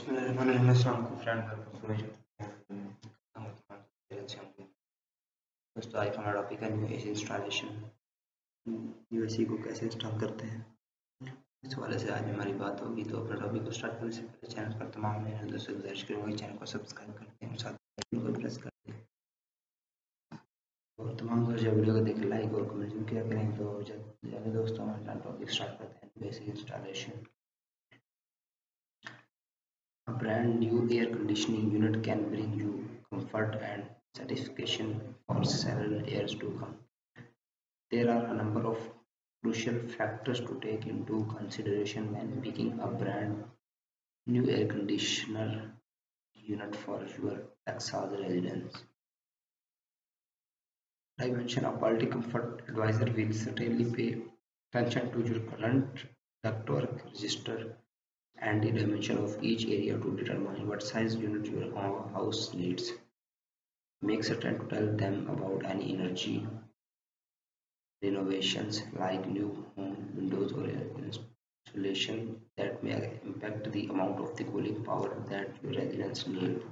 अस्सलाम फ्रेंड दोस्तों आज हमारा टॉपिक है न्यू एज इंस्टॉलेशन। यूएससी को कैसे इंस्टॉल करते हैं, इस वाले से आज हमारी बात होगी। तो अपने टॉपिक को स्टार्ट करने से पहले चैनल पर तमाम नए दोस्तों से गुजारिश करूँगा चैनल को सब्सक्राइब करते हैं, साथ बेल आइकन को प्रेस कर दें और तमाम दोस्त जब वीडियो को देखें लाइक और कमेंट किया करें। तो चलिए दोस्तों हमारा टॉपिक स्टार्ट करते हैं। Basic installation. A brand new air conditioning unit can bring you comfort and satisfaction for several years to come. There are a number of crucial factors to take into consideration when picking a brand new air conditioner unit for your Texas residence. Dimension of quality comfort advisor will certainly pay attention to your current ductwork register and the dimension of each area to determine what size unit your house needs. Make certain to tell them about any energy renovations like new home windows or insulation that may impact the amount of the cooling power that your residents need.